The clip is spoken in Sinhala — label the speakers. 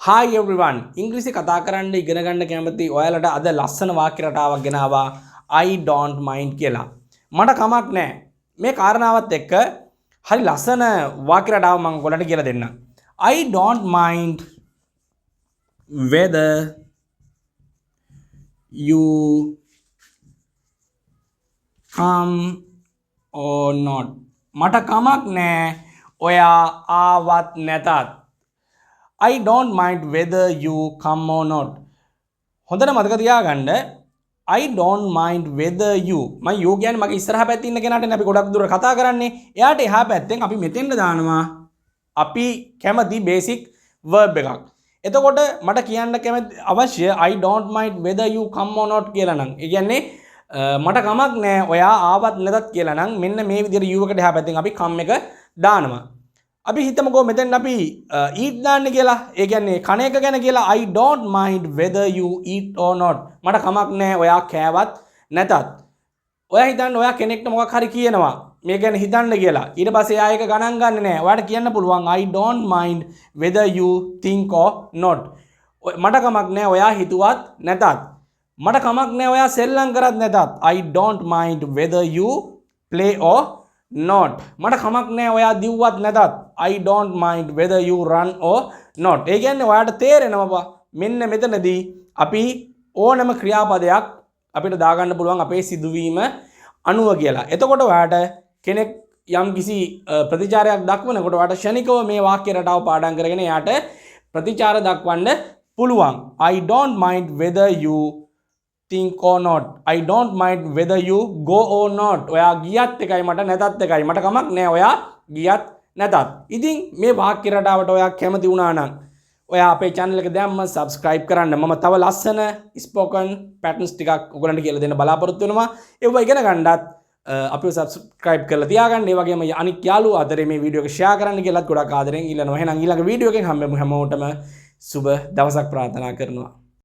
Speaker 1: Hi everyone. ඉංග්‍රීසි කතා කරන්න ඉගෙන ගන්න කැමති ඔයාලට අද ලස්සන වාක්‍ය රටාවක් ගෙනාවා I don't mind කියලා. මට කමක් නැහැ. මේ කාරණාවත් එක්ක හරි ලස්සන වාක්‍ය රටාවක් මම ඔයාලට කියලා දෙන්නම්. I don't mind whether you come or not. මට කමක් නැහැ ඔයා ආවත් නැතත්. I don't mind whether you come or not. හොඳට මතක තියාගන්න I don't mind whether you මම you කියන්නේ මගේ ඉස්සරහා පැත්තේ ඉන්න කෙනාටනේ අපි ගොඩක් දුර කතා කරන්නේ. එයාට එහා පැත්තෙන් අපි මෙතෙන්ට දානවා අපි කැමති basic verb එකක්. එතකොට මට කියන්න කැමති අවශ්‍ය I don't mind whether you come or not කියලා නම්. ඒ කියන්නේ මට කමක් නැහැ ඔයා ආවත් නැතත් කියලා නම් මෙන්න මේ විදිහට you එකට එහා පැත්තෙන් අපි come එක දානවා. අපි හිතමුකෝ මෙතෙන් අපි eat දාන්න කියලා. ඒ කියන්නේ කණ එක ගැන කියලා I don't mind whether you eat or not. මට කමක් නැහැ ඔයා කෑවත් නැතත්. ඔයා හිතන්න ඔයා කෙනෙක්ට මොකක් හරි කියනවා මේ ගැන හිතන්න කියලා. ඊට පස්සේ එයා ඒක ගණන් ගන්නෙ නැහැ. ඔයාට කියන්න පුළුවන් I don't mind whether you think or not. මට කමක් නැහැ ඔයා හිතුවත් නැතත්. මට කමක් නැහැ ඔයා සෙල්ලම් කරත් නැතත්. I don't mind whether you play or not. මට කමක් නැහැ ඔයා දිව්වත් නැතත්. I don't mind whether you run or not. ඒ කියන්නේ ඔයාට තේරෙනවා මෙන්න මෙතනදී අපි ඕනම ක්‍රියාපදයක් අපිට දාගන්න පුළුවන් අපේ සිදුවීම අනුව කියලා. එතකොට ඔයාට කෙනෙක් යම් කිසි ප්‍රතිචාරයක් දක්වනකොට ඔයාට ෂණිකව මේ වාක්‍ය රටාව පාඩම් කරගෙන එයාට ප්‍රතිචාර දක්වන්න පුළුවන්. I don't mind whether you think or not. I don't mind whether you go or not. ඔයා ගියත් එකයි මට නැතත් එකයි. මට කමක් නැහැ ඔයා ගියත් නැතත්. ඉතින් මේ වාක්‍ය රටාවට ඔයා කැමති වුණා නම් ඔයා අපේ channel එක දැම්ම subscribe කරන්න. මම තව ලස්සන spoken patterns ටිකක් ඔයගලන්ට කියලා දෙන්න බලාපොරොත්තු වෙනවා. ඒව ඉගෙන ගන්නත් අපිව subscribe කරලා තියාගන්න. ඒ වගේම අනිත් යාළුවෝ අතරේ මේ වීඩියෝ එක share කරන්න කියලාත් ගොඩක් ආදරෙන් ඉල්ලනවා. එහෙනම් ඊළඟ වීඩියෝ එකෙන් හැමෝටම සුබ දවසක් ප්‍රාර්ථනා කරනවා.